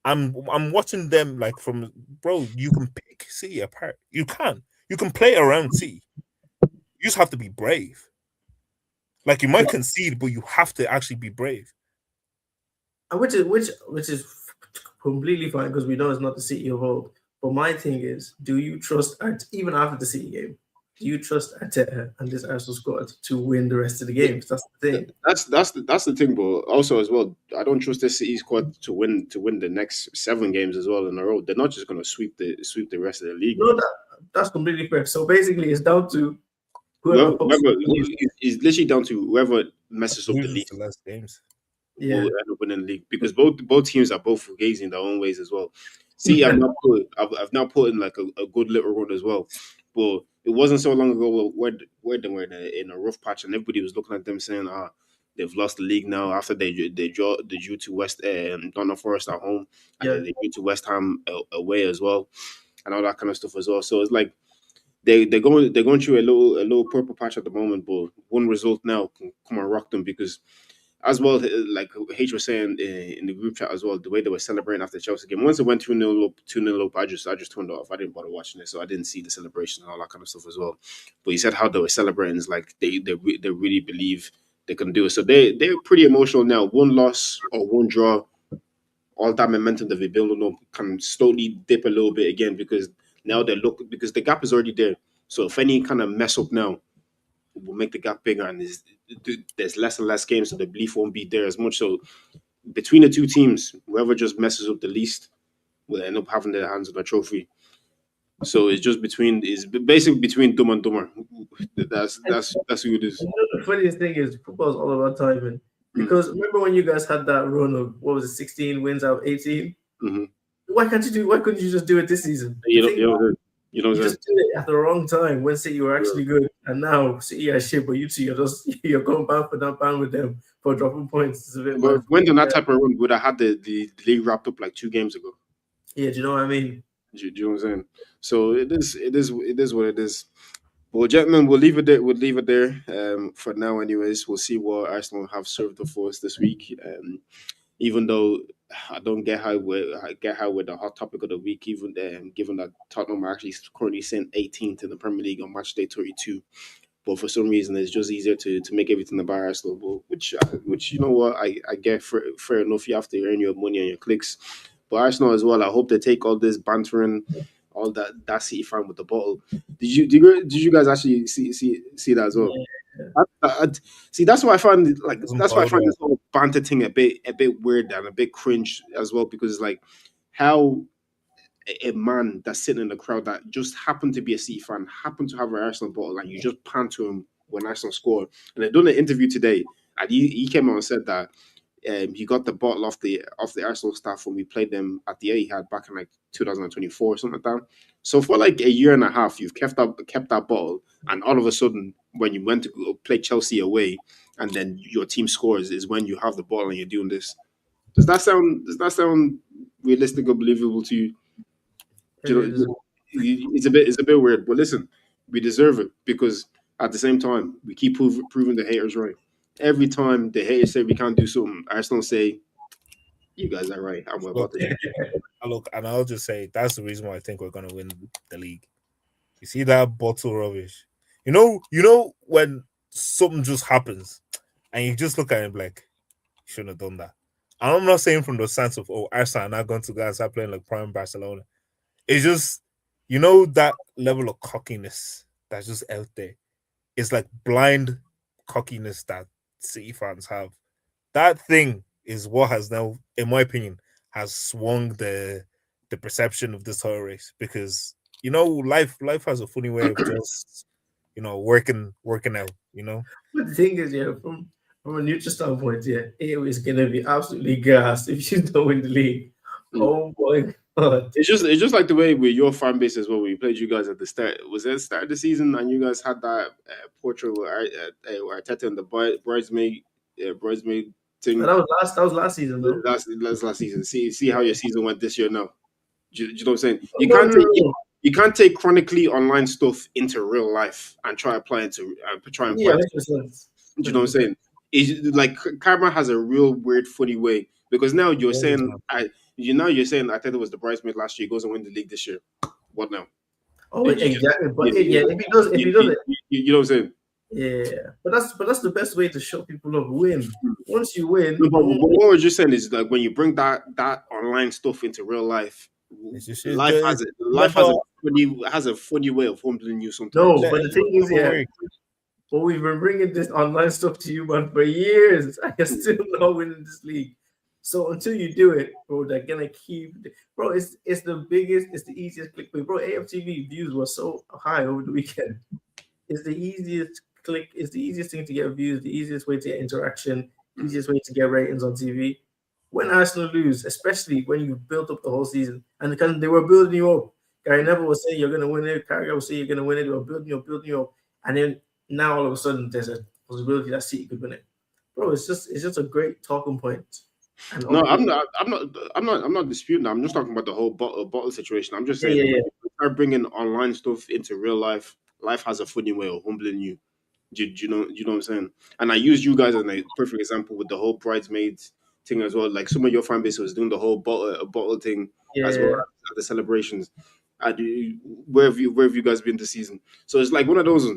I'm watching them like from, bro, you can pick City apart. You can play around City. You just have to be brave. Like you might concede, but you have to actually be brave. Which is completely fine because we know it's not the City of old. But my thing is, do you trust even after the City game? Do you trust Arteta and this Arsenal squad to win the rest of the games? That's the thing. That's the thing, but also as well, I don't trust this City squad to win the next 7 games as well in a row. They're not just going to sweep the rest of the league. No, that's completely fair. So basically, it's down to whoever it's literally down to whoever messes up the least the last games. Will end up winning the league because both teams are both fugazi in their own ways as well. See, I've now put in like a good little run as well, but it wasn't so long ago where they were in a rough patch and everybody was looking at them saying, They've lost the league now after they drew to Nottingham Forest at home, and Yeah, then they drew to West Ham away as well, and all that kind of stuff as well. So it's like they're going through a little purple patch at the moment, but one result now can come and rock them because as well, like H was saying in the group chat as well, the way they were celebrating after the Chelsea game. Once it went 2-0 up, 2-0 up, I just turned it off. I didn't bother watching it, so I didn't see the celebration and all that kind of stuff as well. But he said how they were celebrating is like they really believe they can do it. So they're pretty emotional now. One loss or one draw, all that momentum that they're building up can slowly dip a little bit again because now they look because the gap is already there. So if any kind of mess up now, will make the gap bigger, and there's less and less games, so the belief won't be there as much. So between the two teams, whoever just messes up the least will end up having their hands on the trophy. So it's just it's basically between dumb and dumber. That's who it is. you know, the funniest thing is football is all about timing. Mm, Because remember when you guys had that run of what was it, 16 wins out of 18? mhm. Why couldn't you just do it this season? The You know, thing you know, you know you what I'm just did it at the wrong time when City were saying? actually good, and now City are shit, but you two you're just you're going back for that ban with them for dropping points. It's a bit But mad. when on that type of run would have had the league wrapped up like 2 games ago. Yeah, do you know what I mean? Do you know what I'm saying? So it is what it is. Well, gentlemen, we'll leave it there. We'll leave it there for now. Anyways, we'll see what Arsenal have served up for us this week. Even though I don't get how we're the hot topic of the week, even given that Tottenham are actually currently sitting 18th in the Premier League on match day 32. But for some reason, it's just easier to make everything about Arsenal. But which you know what I get fair enough. You have to earn your money and your clicks. But Arsenal as well. I hope they take all this bantering, all that City fan with the bottle. Did you guys actually see that as well? Yeah. See, that's why I find Doesn't that's why I find bother. this whole banter thing a bit weird and a bit cringe as well because it's like how a man that's sitting in the crowd that just happened to be a City fan, happened to have an Arsenal bottle, and you just pan to him when Arsenal score. And they done an interview today, and he came out and said that he got the bottle off the Arsenal staff when we played them at the Etihad back in like 2024 or something like that. So for like a year and a half, you've kept that bottle, and all of a sudden, when you went to go play Chelsea away, and then your team scores, is when you have the ball and you're doing this. Does that sound realistic or believable to you? Do It you is. know, it's a bit weird, but listen, we deserve it because at the same time we keep proving the haters right. Every time the haters say we can't do something, Arsenal say you guys are right, and we're about Look, to do. look, and I'll just say that's the reason why I think we're gonna win the league. You see that bottle rubbish. You know when something just happens and you just look at it like you shouldn't have done that. And I'm not saying from the sense of Arsenal are not going to go and start playing like prime Barcelona. It's just that level of cockiness that's just out there. It's like blind cockiness that City fans have. That thing is what has now, in my opinion, has swung the perception of this whole race because life has a funny way of just working out. But the thing is, yeah, from a neutral standpoint, yeah, it was gonna be absolutely gas if you don't win the league. Mm. Oh my god. It's just like the way with your fan base as well. When we played you guys at the start, was it the start of the season, and you guys had that portrait with Arteta and the bridesmaid But thing. that was last season though. Last season. See how Yeah. your season went this year now. Do you know what I'm saying? You No, can't no, take no, no. you can't take chronically online stuff into real life and try and apply Yeah, it. 100%. Do you know what I'm 100%. saying? It's like karma has a real weird, funny way because now you're Always, saying man. you're saying I thought it was the bridesmaid last year. He goes and win the league this year. What now? Oh, You, you, exactly. But you, yeah, if he does it, you know what I'm saying? yeah. But that's the best way to show people up. Win. Once you win, No, but what we're just saying is like when you bring that online stuff into real life, It's just life has it's it. Life never has a funny way of humbling you no. sometimes. But the thing is, never yeah. work. But we've been bringing this online stuff to you, man, for years. I can still not winning this league. So until you do it, bro, they're gonna keep. Bro, it's the biggest, it's the easiest clickbait, bro. AFTV views were so high over the weekend. It's the easiest click. It's the easiest thing to get views. The easiest way to get interaction. Easiest way to get ratings on TV. When Arsenal lose, especially when you built up the whole season, and because they were building you up. Gary Neville was saying you're gonna win it. Carragher was saying you're gonna win it. They were building you up, and then now all of a sudden there's a possibility that City could win it. bro, it's just a great talking point. And No, obviously, I'm not disputing that. I'm just talking about the whole bottle situation. I'm just yeah, saying yeah, when yeah. you start bringing online stuff into real life, life has a funny way of humbling you. Do you know what I'm saying? And I used you guys as a perfect example with the whole bridesmaids thing as well. Like some of your fan base was doing the whole bottle thing as well Yeah. at the celebrations. Where have you guys been this season? So it's like one of those.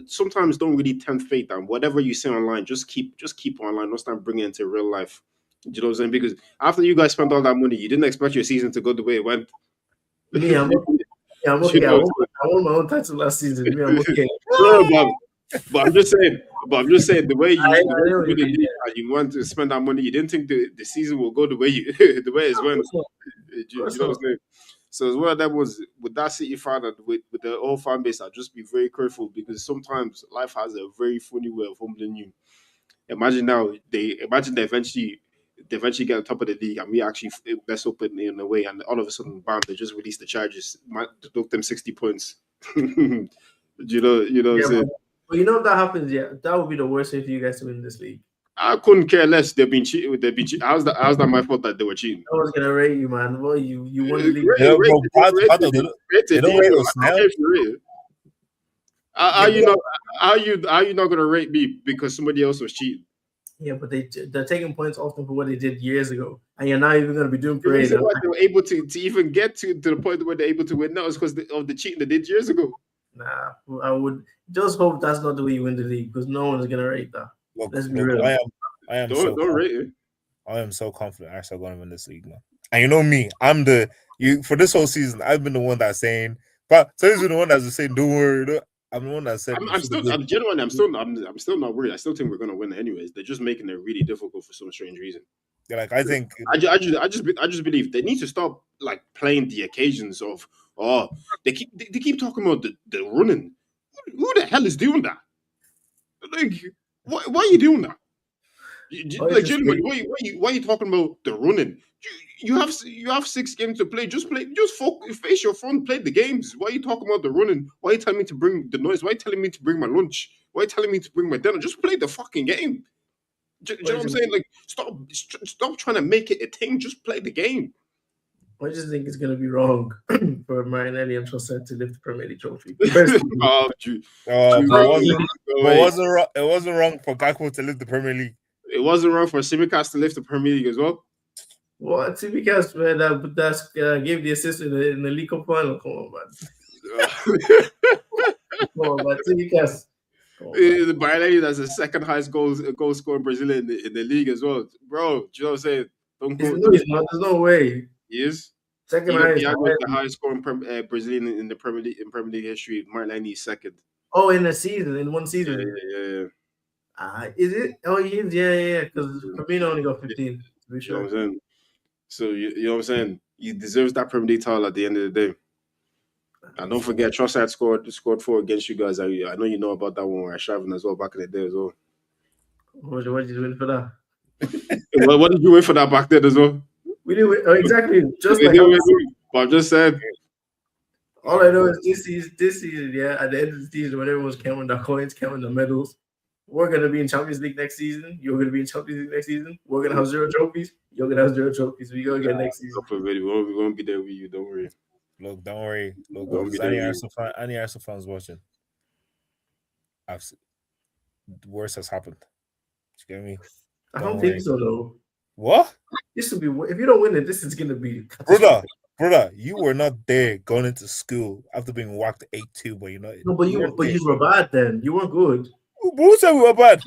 Sometimes don't really tempt fate, and whatever you say online, just keep online. Don't start bringing it into real life. Do you know what I'm saying? Because after you guys spent all that money, you didn't expect your season to go the way it went. Me, I'm okay. Yeah, I'm You okay. know what I won my own title last season. Me, I'm I'm saying? okay. No, but I'm just saying I the way know you what win you the mean. league and you want to spend that money, you didn't think the season will go the way you the way it's Of went. course not. Of You course know what not. I'm saying? So it's one of them was with that City fan and with the whole fan base. I just be very careful because sometimes life has a very funny way of humbling you. Imagine now they eventually get on top of the league and we actually mess up in a way and all of a sudden bam they just release the charges, might deduct them 60 points. You know what I'm Yeah, saying? but you know if that happens, yeah, that would be the worst way for you guys to win this league. I couldn't care less. They've been cheating. They've been cheating. How's that my fault that they were cheating? I was gonna rate you, man. Well, you won the league. Yeah, bro, they Rated don't you. rate I us don't now. care if you rate it. How Yeah, you but not? How you not gonna rate me because somebody else was cheating? yeah, but they're taking points often for what they did years ago, and you're not even gonna be doing The parade. reason why they were able to even get to the point where they're able to win now is because of the cheating they did years ago. Nah, I would just hope that's not the way you win the league because no one's gonna rate that. Let's be Look, real. I am so Don't rate it. I am so confident Arsenal are going to win this league, man. And you know me, I'm the you for this whole season. I've been the one that's saying, but so he's been the one that's saying, "Don't worry." I'm the one that said we should have been. I'm genuinely, I'm still not worried. I still think we're gonna win anyways. They're just making it really difficult for some strange reason. Yeah, like I think, I just believe they need to stop like playing the occasions of oh they keep talking about the running. Who the hell is doing that? Like why are you doing that? Oh, it's Like just genuinely, why are you talking about the running? You have 6 games to play. Just play. Just face your front. Play the games. Why are you talking about the running? Why are you telling me to bring the noise? Why are you telling me to bring my lunch? Why are you telling me to bring my dinner? Just play the fucking game. Do you know what I'm saying? Like stop trying to make it a thing. Just play the game. I just think it's gonna be wrong for Marinelli and Trossard to lift the Premier League trophy. Personally, Oh, but wait. it wasn't wrong for Gakpo to lift the Premier League. It wasn't wrong for Simicast to lift the Premier League as well. what Timicast man that gave the assist in the League Cup final? Come on, man. Come on, man. Timicast. Come on, man. The Bayern that's the second highest goal scorer in Brazil in the league as well, bro. Do you know what I'm saying? Don't It's, go. no, he's not. There's no way. He is. Second highest. Iago is the highest scoring Brazilian in the Premier League history. Marlene is second. Oh, in a season, in one Yeah, season. yeah. Is it? Oh, he is. Yeah. Because Yeah. Firmino only got 15. To be You know what sure. I'm saying? So you know what I'm saying? He deserves that Premier League title at the end of the day. And don't forget, Trossard scored 4 against you guys. I know you know about that one where I shaving as well back in the day as well. What did you win for that? What did you win for that back then as well? We didn't win. Oh, exactly. Just We like didn't win, but I'm just saying. all I know is this season, yeah, at the end of the season, when everyone's counting their coins, counting the medals, we're gonna be in Champions League next season. You're gonna be in Champions League next season. We're gonna have 0 trophies. You're gonna have 0 trophies. We go again next season. We won't be there with you. Don't worry. Look, don't worry. Look, We if won't be there's there with you. any Arsenal fans watching, I've se- the worst has happened. Do you get me? I Don't don't worry. think so though. What, This will be if you don't win it, this is gonna be brother? You were not there going into school after being whacked 8-2 by United. No, but weren't you there. were bad then. You weren't good. Who said we were bad?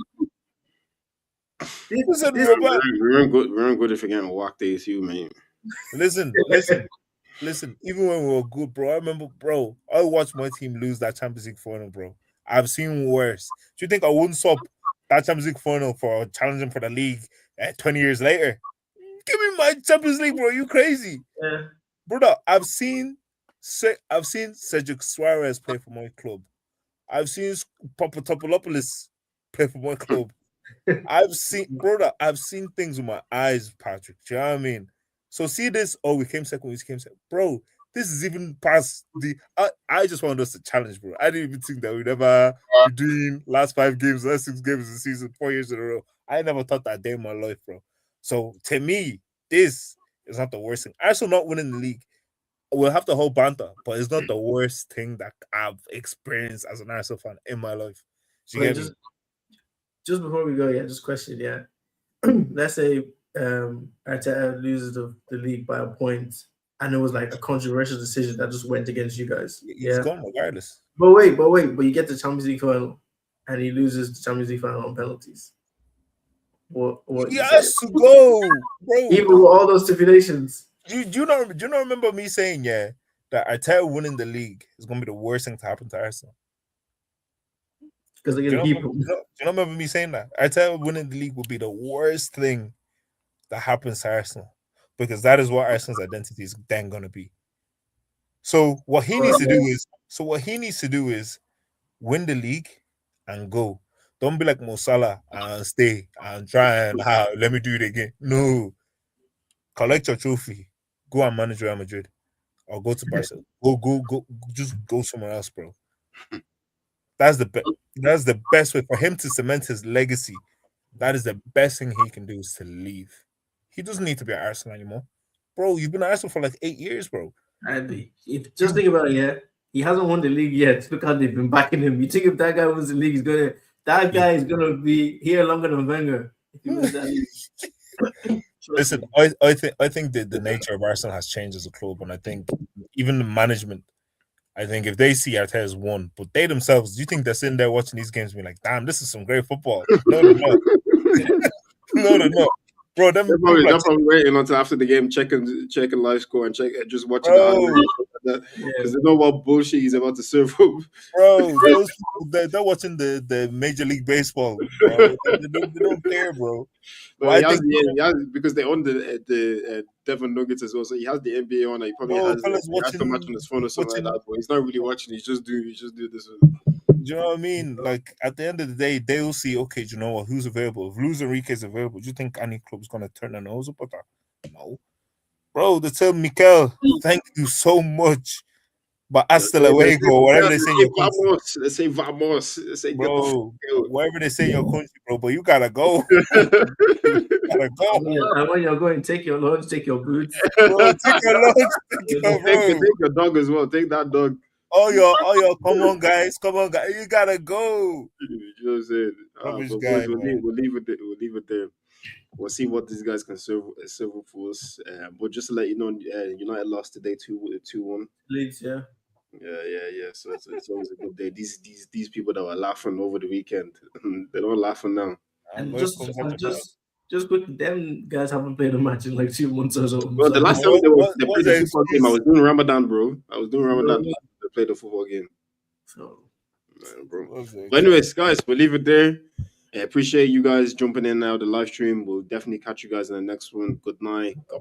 This, Who said we this were bad? We weren't good. We weren't good if you're getting walked ASU, man. Listen. Even when we were good, bro, I remember, bro, I watched my team lose that Champions League final, bro. I've seen worse. Do you think I wouldn't swap that Champions League final for challenging for the league 20 years later? Give me my Champions League, bro. You crazy, Yeah. brother? I've seen Cedric Suarez play for my club. I've seen Papadopoulos play for my club. I've seen things with my eyes, Patrick. Do you know what I mean? So see this, we came second, bro. This is even past the. I just wanted us to challenge, bro. I didn't even think that we'd ever be doing last 5 games, last 6 games of the season, 4 years in a row. I never thought that day in my life, bro. So to me, this is not the worst thing. Arsenal not winning the league, we'll have the whole banter, but it's not the worst thing that I've experienced as an Arsenal fan in my life. Do you Okay, get me? just before we go, yeah, just question, yeah. Let's say Arteta loses the league by a point, and it was like a controversial decision that just went against you guys. He's Yeah, gone regardless. but you get the Champions League final, and he loses the Champions League final on penalties. What He you say? has to go, bro. Even with all those stipulations, Do you not remember me saying that Arteta winning the league is going to be the worst thing to happen to Arsenal? because they're Do you gonna not keep remember, him. do you not remember me saying that Arteta winning the league would be the worst thing that happens to Arsenal because that is what Arsenal's identity is then going to be. So what he needs to do is win the league and go. Don't be like Mo Salah and stay and try and let me do it again. No, collect your trophy, go and manage Real Madrid or go to Barcelona. Go, just go somewhere else, bro. That's the best. That's the best way for him to cement his legacy. That is the best thing he can do is to leave. He doesn't need to be at Arsenal anymore, bro. You've been at Arsenal for like 8 years, bro. And if just think about it, yeah, he hasn't won the league yet. Look how they've been backing him. You think if that guy wins the league, that guy is gonna be here longer than Wenger if he wins that league. Listen, I think the nature of Arsenal has changed as a club, and I think even the management. I think if they see Arteta's won, but they themselves, do you think they're sitting there watching these games, being like, "Damn, this is some great football"? No, they're not. No, they're not, bro. Them people are they're probably waiting until after the game, checking live score and just watching the bro, highlights because they know what bullshit he's about to serve up. bro. Those people, they're watching the Major League Baseball, bro. They don't care, bro. But But I think, he has because they own the Devon Nuggets as well, so he has the NBA on. He probably bro, has fellas he has to match on his phone or something like watching. that. But he's not really watching. He just do this. Do you know what I mean? Like at the end of the day, they will see. Okay, do you know what? Who's available? If Luis Enrique is available, do you think any club's gonna turn their nose up at that? No, bro. They tell Mikel, thank you so much, but hasta luego, whatever they say in your country, Vamos. They say vamos. They say get the bro. fuck Wherever they say in your country, bro. But you gotta go. out. You gotta go, And when you're going, take your lunch, take your boots. bro. Take your lunch, take your Take bro. your dog as well. Take that dog. Come on, guys, come on, guys. You gotta go. You know what I'm saying? Rubbish But boys, guy, man. we'll leave it there. We'll leave it there. We'll see what these guys can serve up for us. But just to let you know, United lost today 2-1. Leeds, yeah. Yeah. So it's always a good day. These people that were laughing over the weekend, they don't laughing now. And Life comes at the cost. just quick, them guys haven't played a match in like 2 months or so. Well, the So, last time they What's played the the football game, I excuse? was doing Ramadan, bro. I was doing Ramadan. Bro. They played the football game, so bro. What's the But excuse? anyways, guys, we'll leave it there. I appreciate you guys jumping in now the live stream. We'll definitely catch you guys in the next one. Good night. God